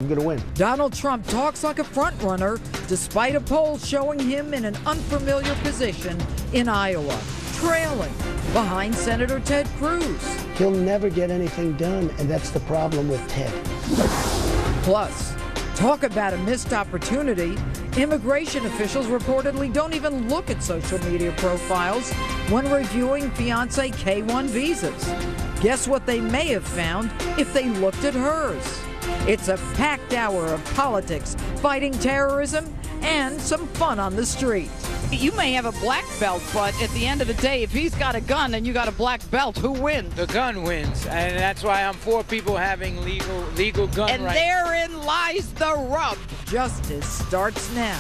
I'm going to win. Donald Trump talks like a frontrunner despite a poll showing him in an unfamiliar position in Iowa, trailing behind Senator Ted Cruz. He'll never get anything done, and that's the problem with Ted. Plus, talk about a missed opportunity. Immigration officials reportedly don't even look at social media profiles when reviewing fiancé K-1 visas. Guess what they may have found if they looked at hers? It's a packed hour of politics, fighting terrorism, and some fun on the street. You may have a black belt, but at the end of the day, if he's got a gun and you got a black belt, who wins? The gun wins, and that's why I'm for people having legal gun and rights. And therein lies the rub. Justice starts now.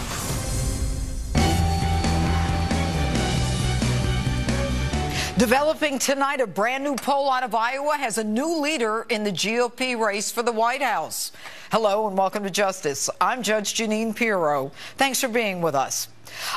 Developing tonight, a brand new poll out of Iowa has a new leader in the GOP race for the White House. Hello and welcome to Justice. I'm Judge Jeanine Pirro. Thanks for being with us.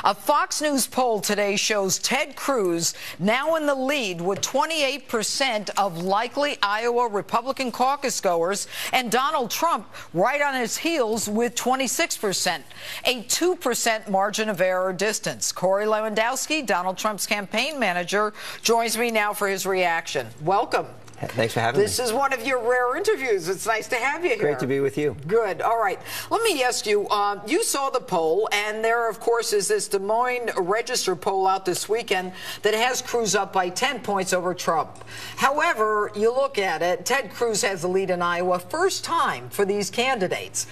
A Fox News poll today shows Ted Cruz now in the lead with 28% of likely Iowa Republican caucus goers, and Donald Trump right on his heels with 26%, a 2% margin of error distance. Corey Lewandowski, Donald Trump's campaign manager, joins me now for his reaction. Welcome. Thanks for having me. This is one of your rare interviews. It's nice to have you here. Great to be with you. Good. All right. Let me ask you, you saw the poll, and there, of course, is this Des Moines Register poll out this weekend that has Cruz up by 10 points over Trump. However, you look at it, Ted Cruz has the lead in Iowa. First time for these candidates.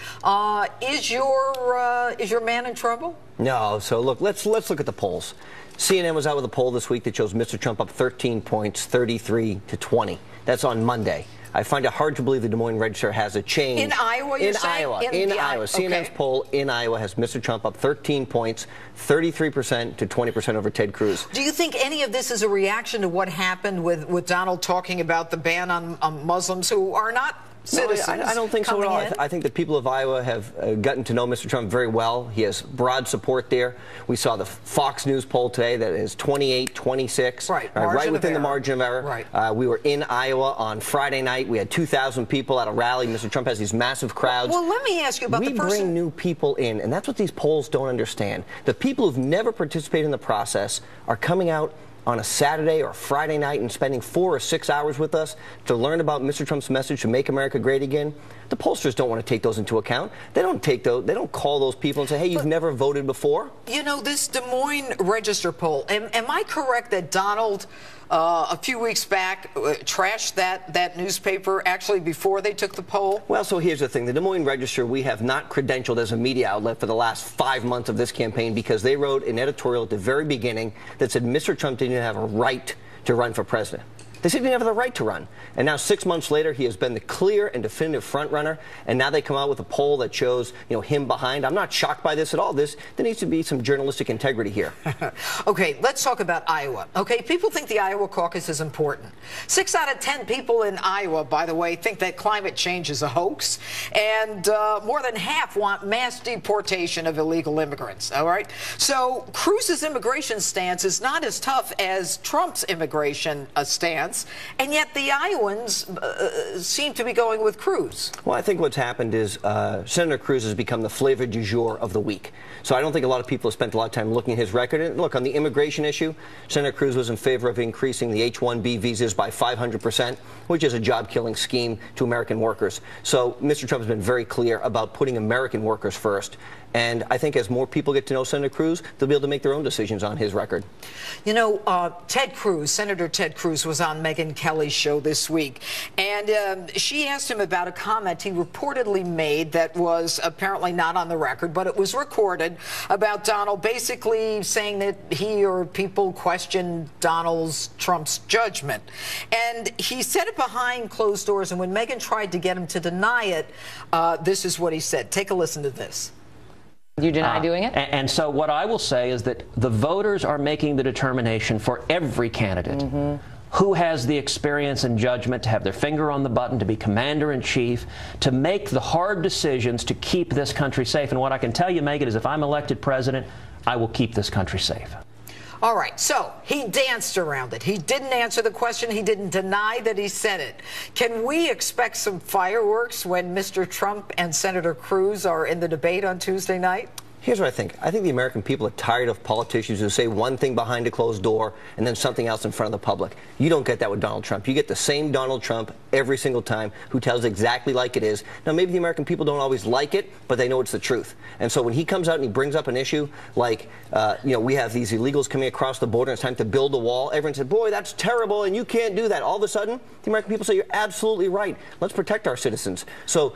Is your man in trouble? No. So, look, let's look at the polls. CNN was out with a poll this week that shows Mr. Trump up 13 points, 33 to 20. That's on Monday. I find it hard to believe the Des Moines Register has a change. In Iowa, you're saying? In Iowa. CNN's poll in Iowa has Mr. Trump up 13 points, 33% to 20% over Ted Cruz. Do you think any of this is a reaction to what happened with Donald talking about the ban on Muslims who are not citizens? No, I don't think so at all. I think the people of Iowa have gotten to know Mr. Trump very well. He has broad support there. We saw the Fox News poll today that is 28-26, right within the margin of error. Right. We were in Iowa on Friday night. We had 2,000 people at a rally. Mr. Trump has these massive crowds. Well, let me ask you about we bring new people in, and that's what these polls don't understand. The people who've never participated in the process are coming out on a Saturday or Friday night and spending 4 or 6 hours with us to learn about Mr. Trump's message to make America great again. The pollsters don't want to take those into account. They don't take those. They don't call those people and say, "Hey, you've never voted before." You know, this Des Moines Register poll. Am I correct that Donald, a few weeks back, trashed that newspaper actually before they took the poll? Well, so here's the thing: the Des Moines Register, we have not credentialed as a media outlet for the last 5 months of this campaign because they wrote an editorial at the very beginning that said Mr. Trump didn't have a right to run for president. They said he didn't have the right to run. And now 6 months later, he has been the clear and definitive front runner. And now they come out with a poll that shows, him behind. I'm not shocked by this at all. There needs to be some journalistic integrity here. Okay, let's talk about Iowa. Okay, people think the Iowa caucus is important. 6 out of 10 people in Iowa, by the way, think that climate change is a hoax. And more than half want mass deportation of illegal immigrants. All right? So Cruz's immigration stance is not as tough as Trump's immigration stance. And yet the Iowans seem to be going with Cruz. Well, I think what's happened is Senator Cruz has become the flavor du jour of the week. So I don't think a lot of people have spent a lot of time looking at his record. And look, on the immigration issue, Senator Cruz was in favor of increasing the H-1B visas by 500%, which is a job-killing scheme to American workers. So Mr. Trump has been very clear about putting American workers first. And I think as more people get to know Senator Cruz, they'll be able to make their own decisions on his record. You know, Ted Cruz, Senator Ted Cruz, was on Megyn Kelly's show this week, and she asked him about a comment he reportedly made that was apparently not on the record, but it was recorded, about Donald basically saying that he or people questioned Trump's judgment. And he said it behind closed doors, and when Megyn tried to get him to deny it, this is what he said. Take a listen to this. You deny doing it? And so what I will say is that the voters are making the determination for every candidate who has the experience and judgment to have their finger on the button, to be commander-in-chief, to make the hard decisions to keep this country safe. And what I can tell you, Megyn, is if I'm elected president, I will keep this country safe. All right, so he danced around it. He didn't answer the question. He didn't deny that he said it. Can we expect some fireworks when Mr. Trump and Senator Cruz are in the debate on Tuesday night? Here's what I think. I think the American people are tired of politicians who say one thing behind a closed door and then something else in front of the public. You don't get that with Donald Trump. You get the same Donald Trump every single time who tells exactly like it is. Now, maybe the American people don't always like it, but they know it's the truth. And so when he comes out and he brings up an issue like, we have these illegals coming across the border and it's time to build a wall, everyone said, boy, that's terrible and you can't do that. All of a sudden, the American people say, you're absolutely right. Let's protect our citizens. So,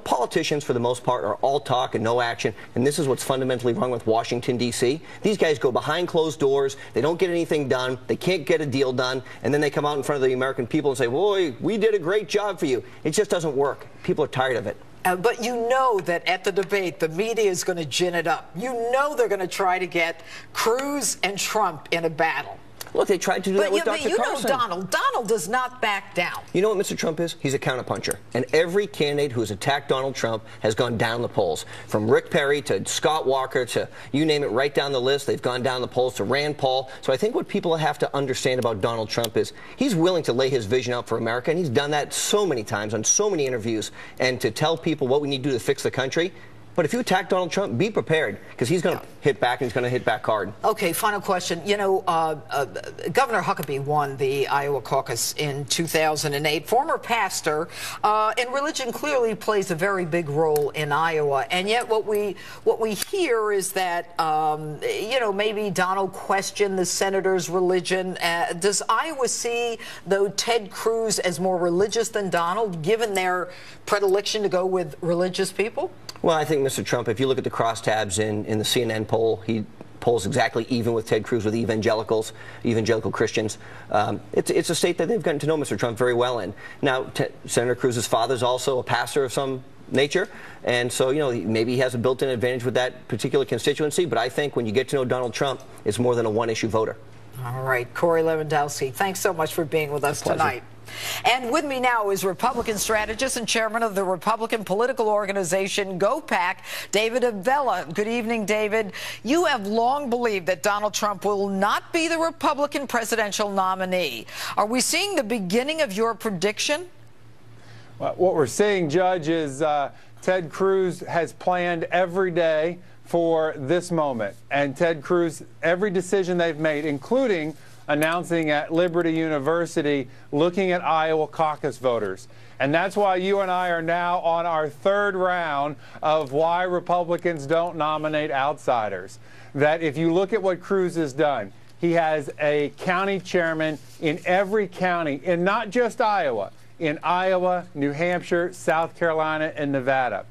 politicians, for the most part, are all talk and no action. And this is what's fundamentally wrong with Washington, D.C. These guys go behind closed doors. They don't get anything done. They can't get a deal done. And then they come out in front of the American people and say, boy, we did a great job for you. It just doesn't work. People are tired of it. But you know that at the debate, the media is going to gin it up. You know they're going to try to get Cruz and Trump in a battle. Look, they tried to do that with Dr. Carson. Donald does not back down. You know what Mr. Trump is? He's a counterpuncher. And every candidate who has attacked Donald Trump has gone down the polls. From Rick Perry to Scott Walker to you name it, right down the list. They've gone down the polls to Rand Paul. So I think what people have to understand about Donald Trump is he's willing to lay his vision out for America. And he's done that so many times on so many interviews. And to tell people what we need to do to fix the country. But if you attack Donald Trump, be prepared, because he's going to hit back, and he's going to hit back hard. Okay, final question. Governor Huckabee won the Iowa caucus in 2008. Former pastor, and religion clearly plays a very big role in Iowa. And yet what we hear is that, maybe Donald questioned the senator's religion. Does Iowa see, though, Ted Cruz as more religious than Donald, given their predilection to go with religious people? Well, I think Mr. Trump, if you look at the crosstabs in the CNN poll, he polls exactly even with Ted Cruz with evangelicals, evangelical Christians. It's a state that they've gotten to know Mr. Trump very well in. Now, Senator Cruz's father is also a pastor of some nature, and so, maybe he has a built-in advantage with that particular constituency, but I think when you get to know Donald Trump, it's more than a one-issue voter. All right, Corey Lewandowski, thanks so much for being with us tonight. And with me now is Republican strategist and chairman of the Republican political organization GoPac, David Avella. Good evening, David. You have long believed that Donald Trump will not be the Republican presidential nominee. Are we seeing the beginning of your prediction? Well, what we're seeing, Judge, is Ted Cruz has planned every day for this moment. And Ted Cruz, every decision they've made, including announcing at Liberty University, looking at Iowa caucus voters. And that's why you and I are now on our third round of why Republicans don't nominate outsiders. That if you look at what Cruz has done, he has a county chairman in every county, and not just Iowa, in Iowa, New Hampshire, South Carolina, and Nevada.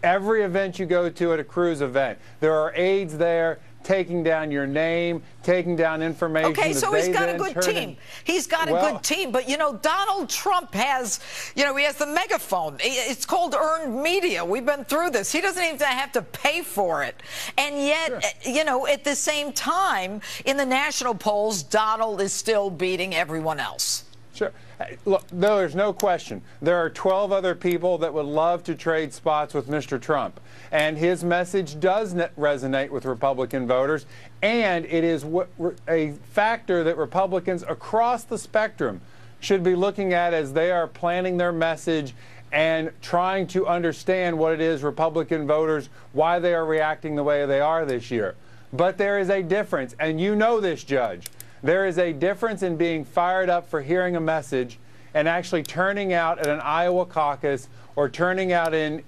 Every event you go to at a Cruz event, there are aides there taking down your name, taking down information. Okay, so he's got a good team. He's got a good team. But, Donald Trump has, he has the megaphone. It's called earned media. We've been through this. He doesn't even have to pay for it. And yet, at the same time, in the national polls, Donald is still beating everyone else. Sure. Look, there's no question. There are 12 other people that would love to trade spots with Mr. Trump. And his message does resonate with Republican voters. And it is a factor that Republicans across the spectrum should be looking at as they are planning their message and trying to understand what it is Republican voters, why they are reacting the way they are this year. But there is a difference, and you know this, Judge. There is a difference in being fired up for hearing a message and actually turning out at an Iowa caucus or turning out in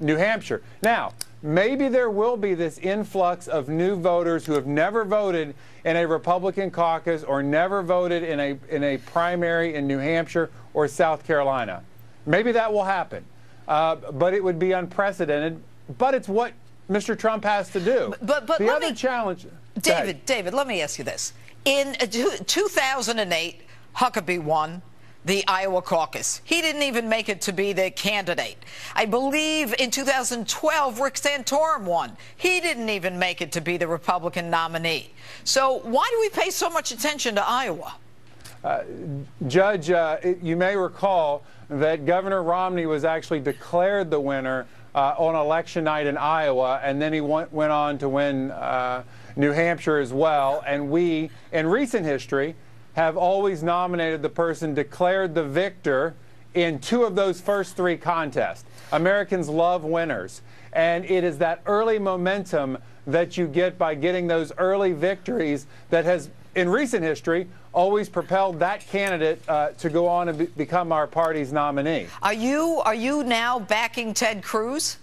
New Hampshire. Now, maybe there will be this influx of new voters who have never voted in a Republican caucus or never voted in a primary in New Hampshire or South Carolina. Maybe that will happen, but it would be unprecedented. But it's what Mr. Trump has to do. But the other challenge, David, let me ask you this. In 2008, Huckabee won the Iowa caucus. He didn't even make it to be the candidate. I believe in 2012, Rick Santorum won. He didn't even make it to be the Republican nominee. So why do we pay so much attention to Iowa? Judge, you may recall that Governor Romney was actually declared the winner on election night in Iowa, and then he went on to win New Hampshire as well. And we, in recent history, have always nominated the person declared the victor in 2 of those first 3 contests. Americans love winners, and it is that early momentum that you get by getting those early victories that has, in recent history, always propelled that candidate to go on and become our party's nominee. Are you now backing Ted Cruz?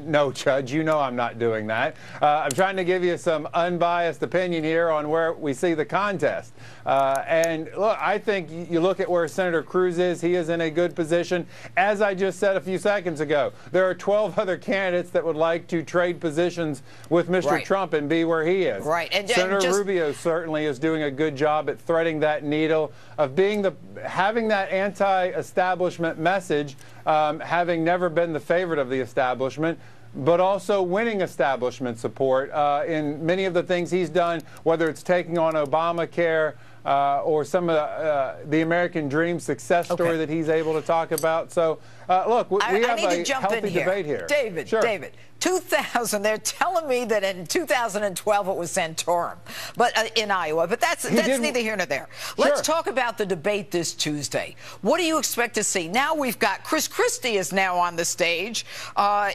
No, Judge, you know I'm not doing that. I'm trying to give you some unbiased opinion here on where we see the contest. And look, I think you look at where Senator Cruz is, he is in a good position. As I just said a few seconds ago, there are 12 other candidates that would like to trade positions with Mr. Trump and be where he is. Right. And Senator Rubio certainly is doing a good job at threading that needle of being having that anti-establishment message, having never been the favorite of the establishment, but also winning establishment support in many of the things he's done, whether it's taking on Obamacare or some of the American Dream success story that he's able to talk about. So, look, we have a healthy debate here. David, sure. David, 2000, they're telling me that in 2012 it was Santorum, but in Iowa, but that's neither here nor there. Let's talk about the debate this Tuesday. What do you expect to see? Now we've got Chris Christie is now on the stage.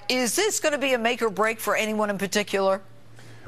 Is this going to be a make or break for anyone in particular?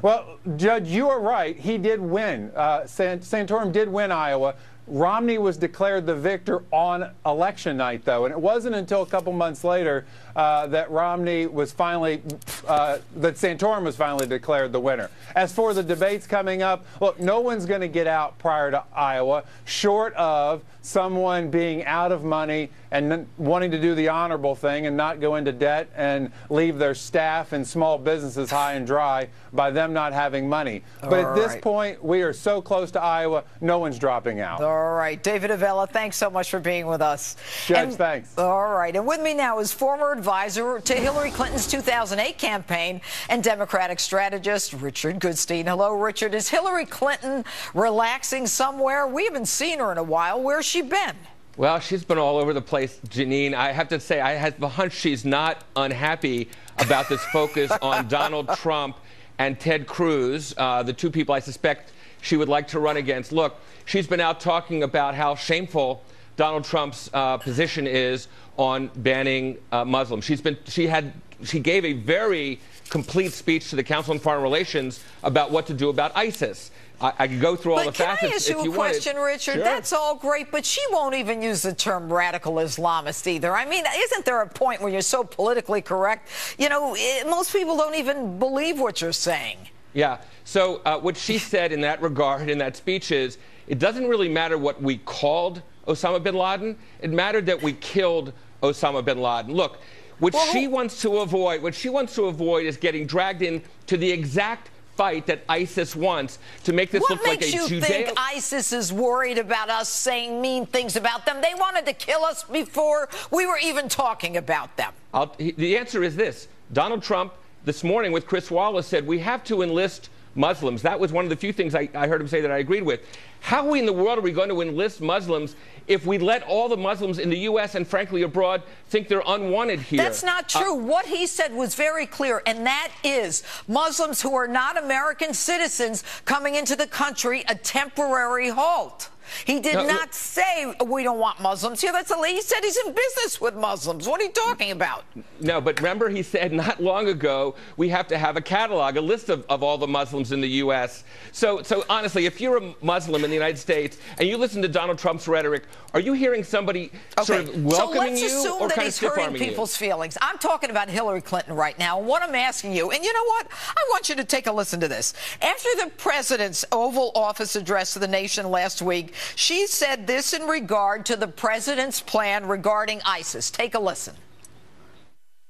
Well, Judge, you are right. He did win. Santorum did win Iowa. Romney was declared the victor on election night, though, and it wasn't until a couple months later that Romney was finally, that Santorum was finally declared the winner. As for the debates coming up, look, no one's going to get out prior to Iowa, short of someone being out of money and wanting to do the honorable thing and not go into debt and leave their staff and small businesses high and dry by them not having money. But at this point, we are so close to Iowa, no one's dropping out. All right. David Avella, thanks so much for being with us. Judge, thanks. All right. And with me now is former advisor to Hillary Clinton's 2008 campaign and Democratic strategist Richard Goodstein. Hello, Richard. Is Hillary Clinton relaxing somewhere? We haven't seen her in a while. Where's she been? Well, she's been all over the place, Jeanine. I have to say, I have the hunch she's not unhappy about this focus on Donald Trump and Ted Cruz, the 2 people I suspect she would like to run against. Look, she's been out talking about how shameful Donald Trump's position is on banning Muslims. She gave a very complete speech to the Council on Foreign Relations about what to do about ISIS. I could go through all the facets if you wanted. Can I ask you a question, Richard? Sure. That's all great, but she won't even use the term radical Islamist either. I mean, isn't there a point where you're so politically correct? You know, most people don't even believe what you're saying. Yeah. So what she said in that regard, in that speech, is it doesn't really matter what we called Osama bin Laden. It mattered that we killed Osama bin Laden. Look, what she wants to avoid is getting dragged into the exact fight that ISIS wants to make this look like a Judeo. What makes you think ISIS is worried about us saying mean things about them? They wanted to kill us before we were even talking about them. The answer is this. Donald Trump, this morning with Chris Wallace, said we have to enlist Muslims. That was one of the few things I heard him say that I agreed with. How in the world are we going to enlist Muslims if we let all the Muslims in the U.S. and, frankly, abroad think they're unwanted here? That's not true. What he said was very clear, and that is Muslims who are not American citizens coming into the country, a temporary halt. He did not say we don't want Muslims here. He said he's in business with Muslims. What are you talking about? No, but remember he said not long ago we have to have a catalog, a list of all the Muslims in the U.S. So honestly, if you're a Muslim in the United States and you listen to Donald Trump's rhetoric, are you hearing somebody sort of welcoming you or kind of stiff-arming you? So let's assume that he's hurting people's feelings. I'm talking about Hillary Clinton right now. And what I'm asking you, and you know what? I want you to take a listen to this. After the president's Oval Office address to the nation last week, she said this in regard to the president's plan regarding ISIS. Take a listen.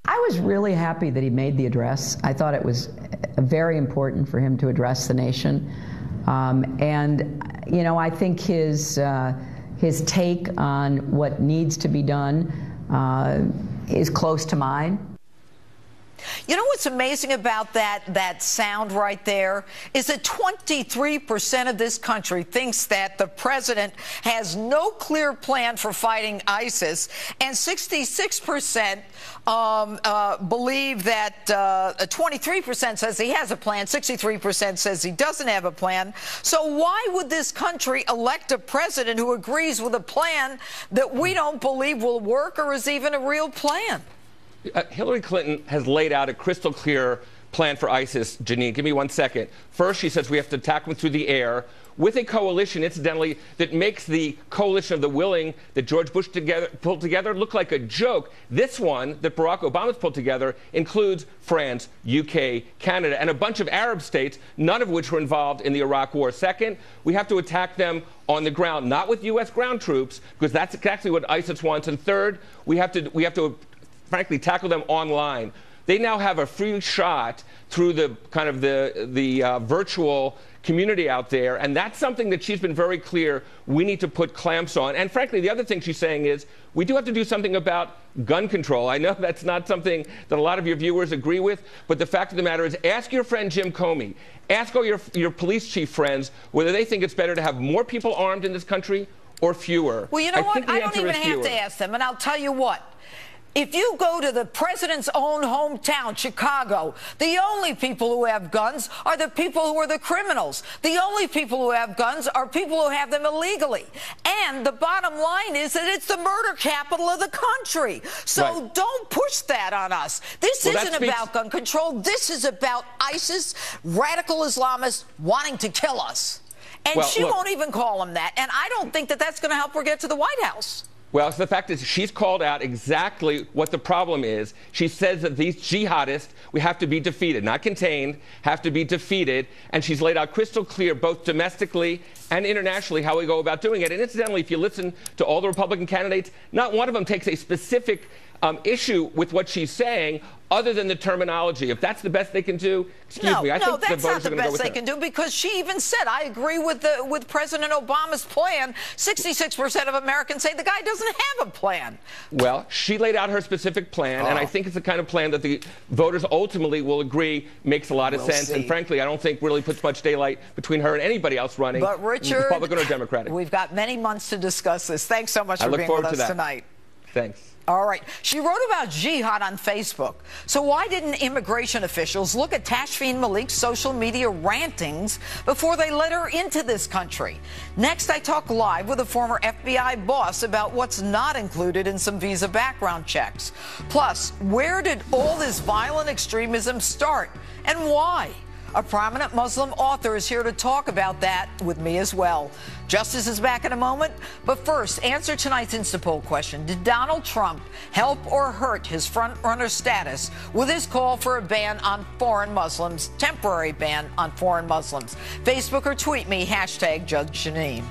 I was really happy that he made the address. I thought it was very important for him to address the nation. And, you know, I think his take on what needs to be done is close to mine. You know what's amazing about that sound right there is that 23% of this country thinks that the president has no clear plan for fighting ISIS, and 66% believe that 23% says he has a plan, 63% says he doesn't have a plan. So why would this country elect a president who agrees with a plan that we don't believe will work or is even a real plan? Hillary Clinton has laid out a crystal clear plan for ISIS, Jeanine. Give me 1 second. First, she says we have to attack them through the air with a coalition, incidentally, that makes the coalition of the willing that George Bush pulled together look like a joke. This one that Barack Obama's pulled together includes France, UK, Canada, and a bunch of Arab states, none of which were involved in the Iraq War. Second, we have to attack them on the ground, not with U.S. ground troops, because that's exactly what ISIS wants. And third, we have to frankly tackle them online. They now have a free shot through the kind of the virtual community out there, and that's something that she's been very clear we need to put clamps on. And frankly, the other thing she's saying is we do have to do something about gun control. I know that's not something that a lot of your viewers agree with, but the fact of the matter is, ask your friend Jim Comey, ask all your police chief friends whether they think it's better to have more people armed in this country or fewer. Well, you know what? I don't even have to ask them, and I'll tell you what. If you go to the president's own hometown, Chicago, the only people who have guns are the people who are the criminals. The only people who have guns are people who have them illegally. And the bottom line is that it's the murder capital of the country. So don't push that on us. This isn't about gun control. This is about ISIS, radical Islamists wanting to kill us. And she won't even call them that. And I don't think that that's going to help her get to the White House. Well, so the fact is she's called out exactly what the problem is. She says that these jihadists, we have to be defeated, not contained, have to be defeated. And she's laid out crystal clear, both domestically and internationally, how we go about doing it. And incidentally, if you listen to all the Republican candidates, not one of them takes a specific issue with what she's saying, other than the terminology. If that's the best they can do, excuse me, I think the voters are going to go with that. No, that's not the best they can do, because she even said, I agree with President Obama's plan. 66% of Americans say the guy doesn't have a plan. Well, she laid out her specific plan, and I think it's the kind of plan that the voters ultimately will agree makes a lot of sense. And frankly, I don't think really puts much daylight between her and anybody else running, but Richard, Republican or Democratic. We've got many months to discuss this. Thanks so much for being with us tonight. Thanks. All right. She wrote about jihad on Facebook. So why didn't immigration officials look at Tashfeen Malik's social media rantings before they let her into this country? Next, I talk live with a former FBI boss about what's not included in some visa background checks. Plus, where did all this violent extremism start and why? A prominent Muslim author is here to talk about that with me as well. Justice is back in a moment. But first, answer tonight's Instapoll question. Did Donald Trump help or hurt his front-runner status with his call for a ban on foreign Muslims, temporary ban on foreign Muslims? Facebook or tweet me, #Judge Jeanine.